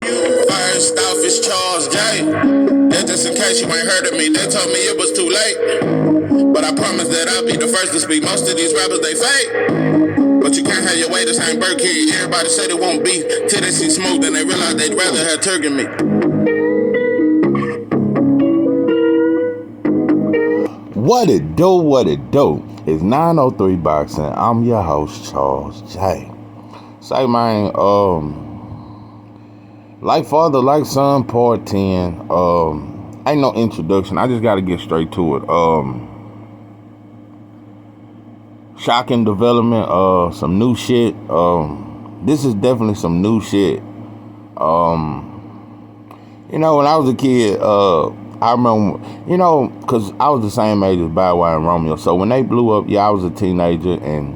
First off, it's Charles J. That's just in case you ain't heard of me. They told me it was too late, but I promise that I'll be the first to speak. Most of these rappers, they fake, but you can't have your way. This ain't Burkey. Everybody say they won't beef till they see smoke, then they realize they'd rather have turkey meat. What it do, what it do. It's 903 Boxing. I'm your host, Charles J. Say, man, like father, like son, part 10. Ain't no introduction. I just got to get straight to it. Shocking development. Some new shit. This is definitely some new shit. When I was a kid, I remember, because I was the same age as Bow Wow and Romeo. So when they blew up, I was a teenager, and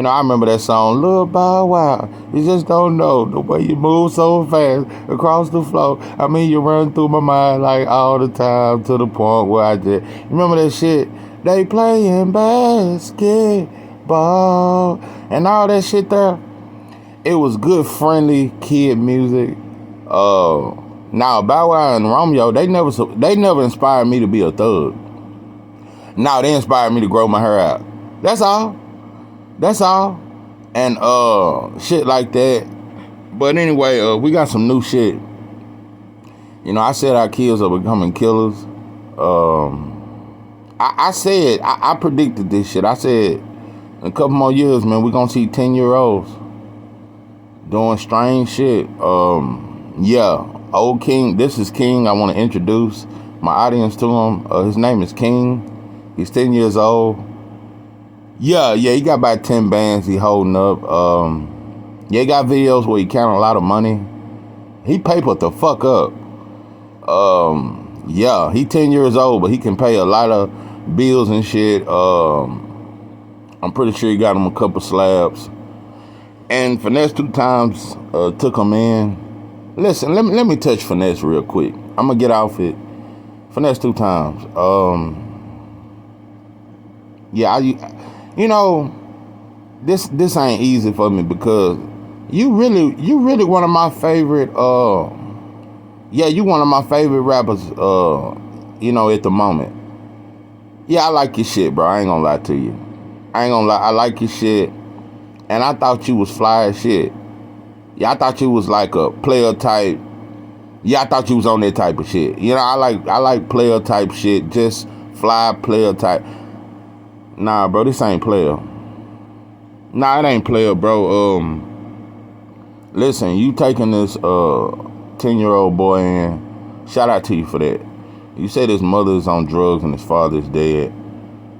I remember that song, Lil Bow Wow, you just don't know the way you move so fast across the floor. I mean, you run through my mind like all the time to the point where I just, remember that shit? They playing basketball and all that shit there. It was good, friendly kid music. Now, Bow Wow and Romeo, they never inspired me to be a thug. Now, they inspired me to grow my hair out. That's all. And shit like that. But anyway, we got some new shit. I said our kids are becoming killers. I predicted this shit. I said in a couple more years, man, we're gonna see 10-year-olds doing strange shit. Old King. This is King. I want to introduce my audience to him. His name is King. He's 10 years old. He got about 10 bands he holding up. He got videos where he counting a lot of money. He papered the fuck up. He 10 years old, but he can pay a lot of bills and shit. I'm pretty sure he got him a couple slabs. And Finesse 2 times took him in. Listen, let me touch Finesse real quick. I'm gonna get off it. Finesse 2 times. This ain't easy for me because you really one of my favorite. You one of my favorite rappers. At the moment. I like your shit, bro. I ain't gonna lie to you. I like your shit, and I thought you was fly as shit. I thought you was like a player type. I thought you was on that type of shit. I like player type shit, just fly player type. Nah, bro, this ain't player. Nah, it ain't player, bro. Listen, you taking this 10-year-old boy in. Shout out to you for that. You said his mother is on drugs and his father is dead.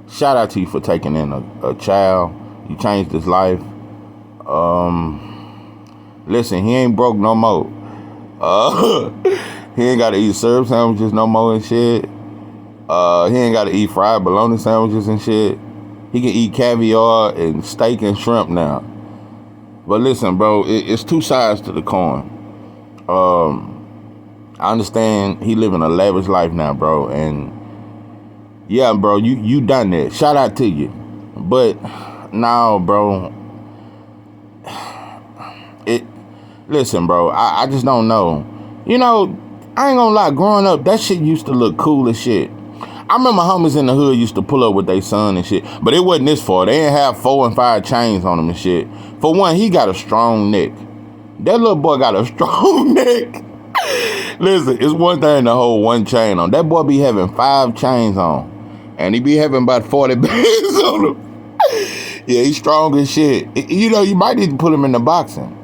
Shout out to you for taking in a child. You changed his life. Listen, he ain't broke no more. He ain't got to eat syrup sandwiches no more and shit. He ain't got to eat fried bologna sandwiches and shit. He can eat caviar and steak and shrimp now. But listen, bro, it's two sides to the coin. I understand he living a lavish life now, bro. And yeah, bro, you done that. Shout out to you. But now, bro, listen, bro, I just don't know. I ain't gonna lie, growing up, that shit used to look cool as shit. I remember homies in the hood used to pull up with their son and shit, but it wasn't this far. They didn't have 4 and 5 chains on him and shit. For one, he got a strong neck. That little boy got a strong neck. Listen, it's one thing to hold one chain on. That boy be having 5 chains on, and he be having about 40 bands on him. He's strong as shit. You might need to put him in the boxing.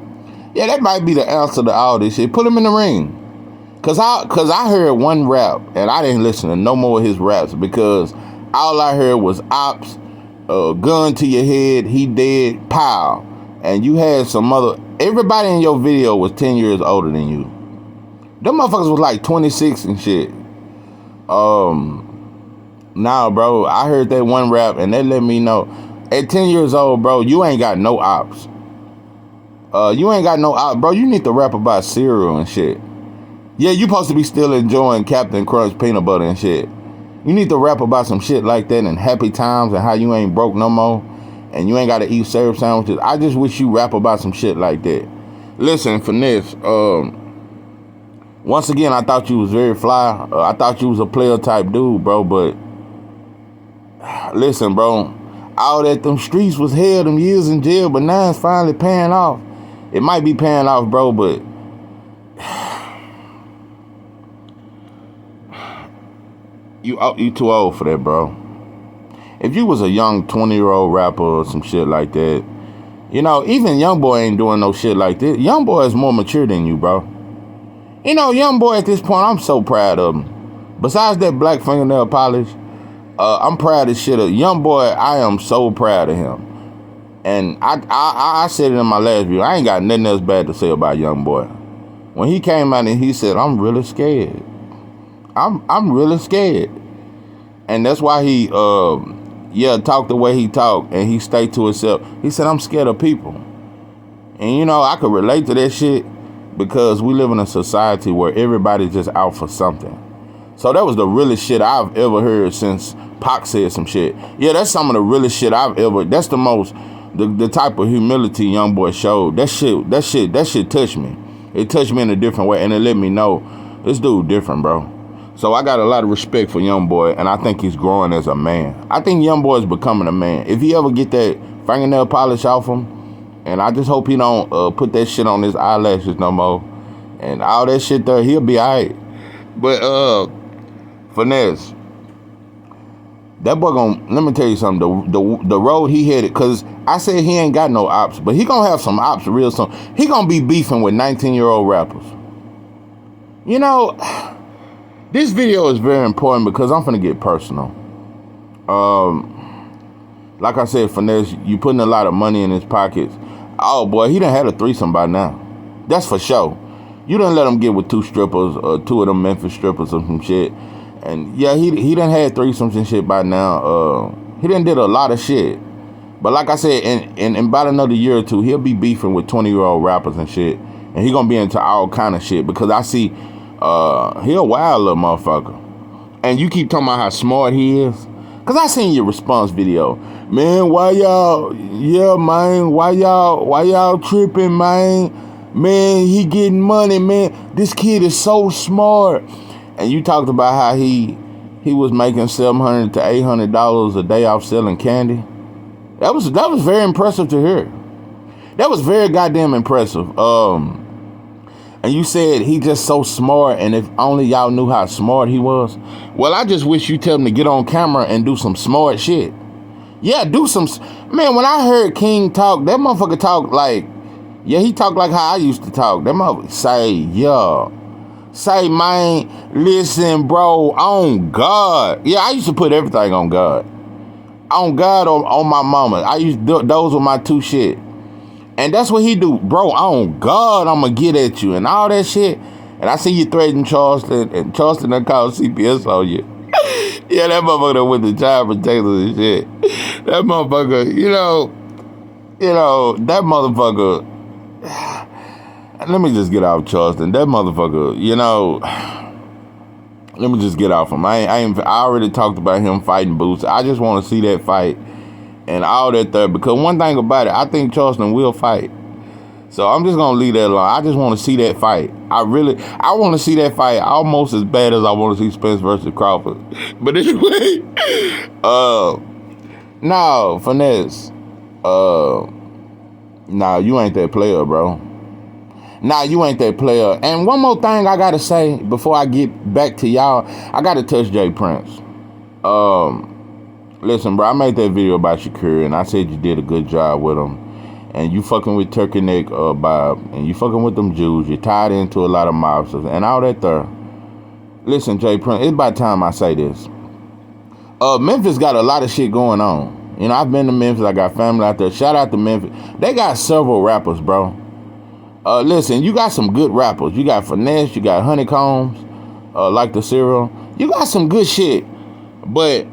That might be the answer to all this shit. Put him in the ring. Cause I heard one rap and I didn't listen to no more of his raps because all I heard was ops, gun to your head, he dead, pow. And you had everybody in your video was 10 years older than you. Them motherfuckers was like 26 and shit. Nah, bro, I heard that one rap and they let me know. At 10 years old, bro, you ain't got no ops. You ain't got no ops, bro. You need to rap about cereal and shit. You supposed to be still enjoying Captain Crunch peanut butter and shit. You need to rap about some shit like that and happy times and how you ain't broke no more and you ain't got to eat syrup sandwiches. I just wish you rap about some shit like that. Listen, Finesse, Once again, I thought you was very fly. I thought you was a player type dude, bro. But listen, bro, all that them streets was hell, them years in jail, but now it's finally paying off. It might be paying off, bro, but you too old for that, bro. If you was a young 20-year-old rapper or some shit like that, you know, even Youngboy ain't doing no shit like this. Youngboy is more mature than you, bro. You know, Youngboy at this point, I'm so proud of him. Besides that black fingernail polish, I'm proud of shit of Youngboy. I am so proud of him. And I said it in my last video. I ain't got nothing else bad to say about Youngboy. When he came out and he said, I'm really scared. I'm really scared. And that's why he talked the way he talked, and he stayed to himself. He said, I'm scared of people. And you know, I could relate to that shit because we live in a society where everybody's just out for something. So that was the realest shit I've ever heard since Pac said some shit. Yeah, that's some of the realest shit I've ever. That's the most, the type of humility Youngboy showed. That shit touched me. It touched me in a different way, and it let me know this dude different, bro. So I got a lot of respect for Youngboy, and I think he's growing as a man. I think Youngboy is becoming a man. If he ever get that fingernail polish off him, and I just hope he don't put that shit on his eyelashes no more, and all that shit there, he'll be all right. But Finesse, that boy let me tell you something, the road he headed, because I said he ain't got no ops, but he gonna have some ops real soon. He gonna be beefing with 19-year-old rappers. You know, this video is very important because I'm finna get personal. Like I said, Finesse, you putting a lot of money in his pockets. Oh boy, he done had a threesome by now. That's for sure. You done let him get with two strippers, two of them Memphis strippers or some shit. And yeah, he done had threesomes and shit by now. He done did a lot of shit. But like I said, in about another year or two, he'll be beefing with 20-year-old rappers and shit. And he gonna be into all kind of shit because I see he a wild little motherfucker. And you keep talking about how smart he is. Cause I seen your response video. Man, why y'all tripping, man? Man, he getting money, man. This kid is so smart. And you talked about how he was making $700 to $800 a day off selling candy. That was very impressive to hear. That was very goddamn impressive. And you said he just so smart, and if only y'all knew how smart he was. Well, I just wish you tell him to get on camera and do some smart shit. Yeah, do some. Man, when I heard King talk, that motherfucker talk like, yeah, he talk like how I used to talk. That motherfucker say, man, listen, bro, on God. Yeah, I used to put everything on God. On God or on my mama. Those were my two shit. And that's what he do. Bro, on God, I'm going to get at you and all that shit. And I see you threatening Charleston, and Charleston done called CPS on you. Yeah, that motherfucker done with the child protectors and shit. That motherfucker, you know, that motherfucker. Let me just get off Charleston. That motherfucker, you know, let me just get off him. I already talked about him fighting Boots. I just want to see that fight. And all that there, because one thing about it, I think Charleston will fight. So I'm just gonna leave that alone. I just want to see that fight. I want to see that fight almost as bad as I want to see Spence versus Crawford. But anyway, no, Finesse, nah, you ain't that player, bro. Nah, you ain't that player. And one more thing I gotta say before I get back to y'all, I gotta touch Jay Prince. Listen, bro, I made that video about Shakur, and I said you did a good job with him. And you fucking with Turkey Neck Bob, and you fucking with them Jews. You're tied into a lot of mobsters and all that there. Listen, Jay Prince, it's about time I say this. Memphis got a lot of shit going on. You know, I've been to Memphis. I got family out there. Shout out to Memphis. They got several rappers, bro. Listen, you got some good rappers. You got Finesse. You got Honeycombs, like the cereal. You got some good shit, but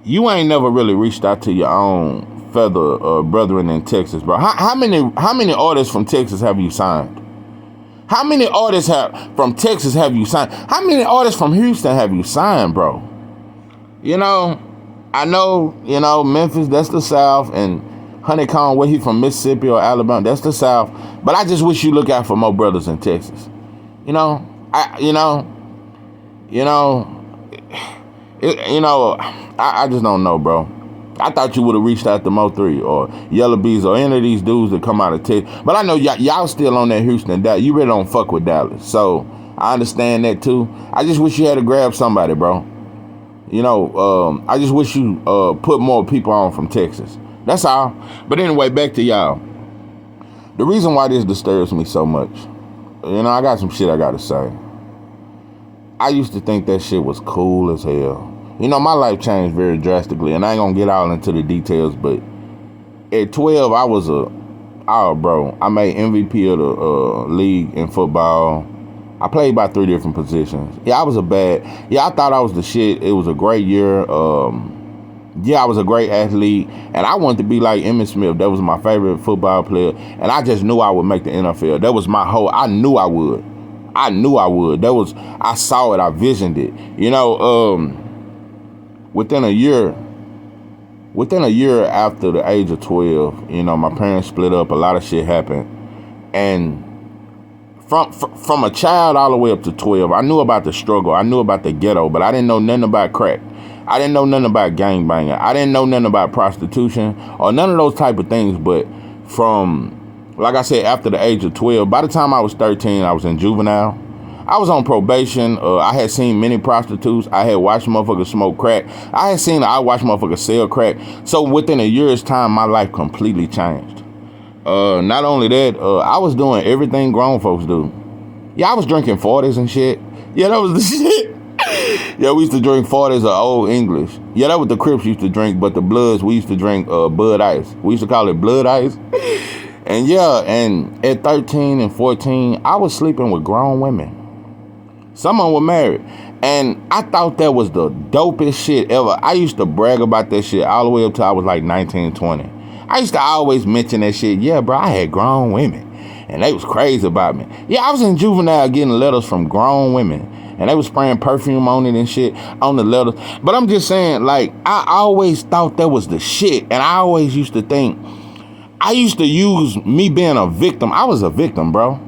you ain't never really reached out to your own feather brethren in Texas, bro. How many artists from Texas have you signed? How many artists from Texas have you signed? How many artists from Houston have you signed, bro? You know, I know, Memphis, that's the South, and Honeycomb, where he from, Mississippi or Alabama, that's the South. But I just wish you look out for more brothers in Texas. You know, You know, you know, I just don't know, bro. I thought you would have reached out to Mo3 or Yellow Bees or any of these dudes that come out of Texas. But I know y'all still on that Houston. You really don't fuck with Dallas. So I understand that too. I just wish you had to grab somebody, bro. I just wish you put more people on from Texas. That's all. But anyway, back to y'all. The reason why this disturbs me so much, I got some shit I got to say. I used to think that shit was cool as hell. My life changed very drastically, and I ain't gonna get all into the details, but at 12, I was I made MVP of the league in football. I played by 3 different positions. I thought I was the shit. It was a great year. I was a great athlete, and I wanted to be like Emmitt Smith. That was my favorite football player, and I just knew I would make the NFL. That was I knew I would. I saw it, I visioned it. Within a year after the age of 12, my parents split up, a lot of shit happened. And from a child all the way up to 12, I knew about the struggle, I knew about the ghetto, but I didn't know nothing about crack. I didn't know nothing about gangbanging. I didn't know nothing about prostitution or none of those type of things. But like I said, after the age of 12, by the time I was 13, I was in juvenile. I was on probation. I had seen many prostitutes. I had watched motherfuckers smoke crack. I watched motherfuckers sell crack. So within a year's time, my life completely changed. Not only that, I was doing everything grown folks do. I was drinking 40s and shit. That was the shit. We used to drink 40s of Old English. That was the Crips used to drink, but the Bloods, we used to drink Bud Ice. We used to call it Blood Ice. And at 13 and 14, I was sleeping with grown women. Some of them were married. And I thought that was the dopest shit ever. I used to brag about that shit all the way up till I was like 19, 20. I used to always mention that shit. Bro, I had grown women. And they was crazy about me. I was in juvenile getting letters from grown women. And they was spraying perfume on it and shit on the letters. But I'm just saying, like, I always thought that was the shit. And I always used to think, I used to use me being a victim. I was a victim, bro.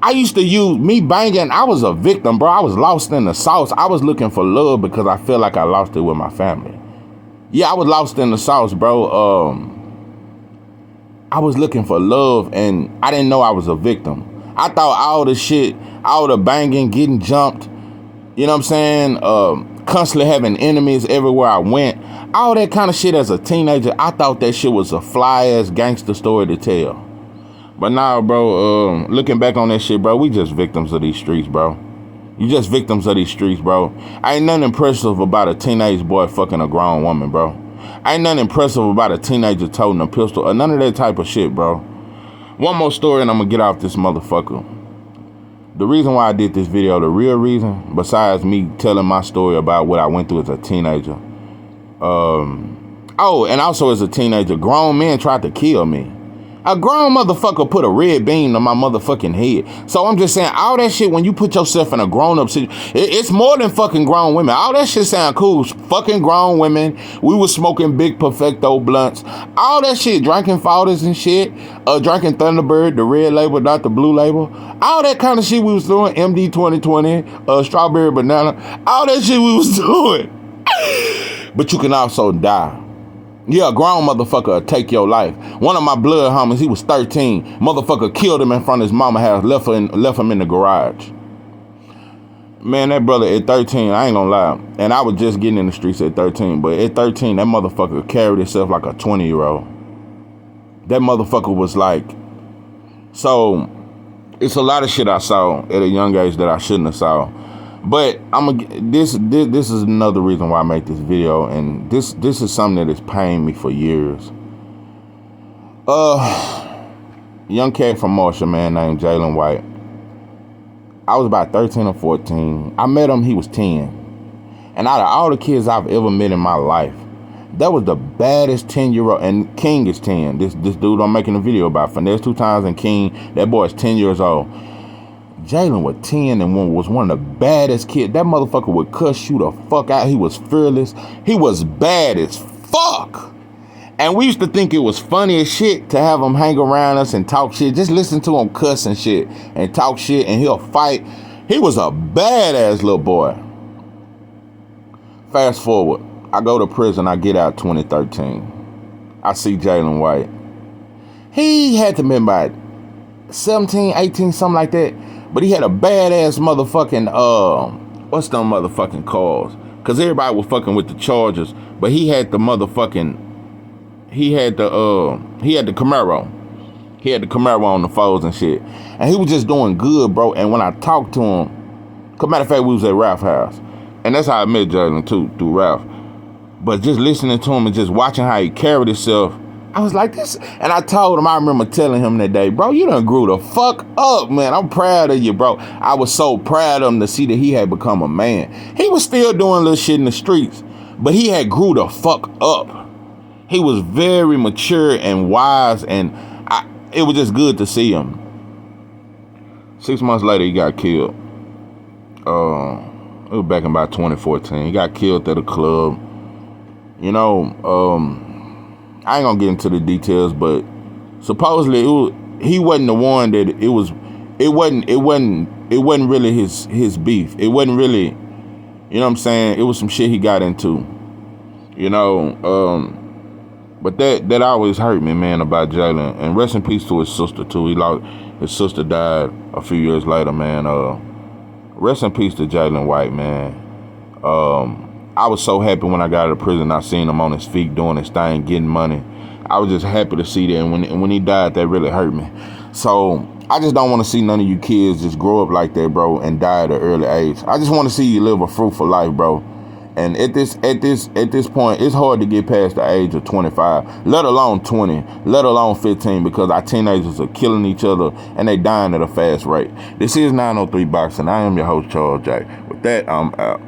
I used to use me banging. I was a victim, bro. I was lost in the sauce. I was looking for love because I feel like I lost it with my family. I was lost in the sauce, bro. I was looking for love, and I didn't know I was a victim. I thought all the shit, all the banging, getting jumped, you know what I'm saying? Constantly having enemies everywhere I went. All that kind of shit as a teenager, I thought that shit was a fly-ass gangster story to tell. But now, bro, looking back on that shit, bro, we just victims of these streets, bro. You just victims of these streets, bro. Ain't nothing impressive about a teenage boy fucking a grown woman, bro. Ain't nothing impressive about a teenager toting a pistol or none of that type of shit, bro. One more story and I'm gonna get off this motherfucker. The reason why I did this video, the real reason, besides me telling my story about what I went through as a teenager. And also as a teenager, grown men tried to kill me. A grown motherfucker put a red beam on my motherfucking head. So I'm just saying, all that shit, when you put yourself in a grown-up situation, it's more than fucking grown women. All that shit sound cool. Fucking grown women. We was smoking big Perfecto blunts. All that shit, drinking 40s and shit. Drinking Thunderbird, the red label, not the blue label. All that kind of shit we was doing. MD 2020, strawberry banana. All that shit we was doing. But you can also die. A grown motherfucker will take your life. One of my blood homies, he was 13. Motherfucker killed him in front of his mama house, left him in the garage. Man, that brother at 13, I ain't gonna lie. And I was just getting in the streets at 13, but at 13, that motherfucker carried himself like a 20-year-old. That motherfucker was like, so it's a lot of shit I saw at a young age that I shouldn't have saw. But this is another reason why I make this video, and this is something that has pained me for years. Young cat from Marshall, man, named Jalen White. I was about 13 or 14. I met him, he was 10. And out of all the kids I've ever met in my life, that was the baddest 10-year-old, and King is 10. This dude I'm making a video about, Finesse 2 times and King, that boy is 10 years old. Jalen was 10 and was one of the baddest kids. That motherfucker would cuss you the fuck out. He was fearless. He was bad as fuck. And we used to think it was funny as shit to have him hang around us and talk shit. Just listen to him cuss and shit and talk shit, and he'll fight. He was a badass little boy. Fast forward, I go to prison, I get out 2013. I see Jalen White. He had to be about 17, 18, something like that. But he had a badass motherfucking, what's them motherfucking cars? Because everybody was fucking with the Chargers. But he had the motherfucking, he had the Camaro. He had the Camaro on the foes and shit. And he was just doing good, bro. And when I talked to him, matter of fact, we was at Ralph's house. And that's how I met Jalen too, through Ralph. But just listening to him and just watching how he carried himself, I was like this. And I told him, I remember telling him that day, bro, you done grew the fuck up, man. I'm proud of you, bro. I was so proud of him to see that he had become a man. He was still doing little shit in the streets, but he had grew the fuck up. He was very mature and wise, and it was just good to see him. 6 months later, he got killed. It was back in about 2014. He got killed at a club. You know, I ain't gonna get into the details, but supposedly he wasn't the one that it wasn't really his beef. It wasn't really, you know what I'm saying? It was some shit he got into. You know, but that always hurt me, man, about Jalen. And rest in peace to his sister too. His sister died a few years later, man. Rest in peace to Jalen White, man. I was so happy when I got out of prison. I seen him on his feet doing his thing, getting money. I was just happy to see that. And when he died, that really hurt me. So I just don't want to see none of you kids just grow up like that, bro, and die at an early age. I just want to see you live a fruitful life, bro. And at this point, it's hard to get past the age of 25, let alone 20, let alone 15, because our teenagers are killing each other and they dying at a fast rate. This is 903 Boxing. I am your host, Charles J. With that, I'm out.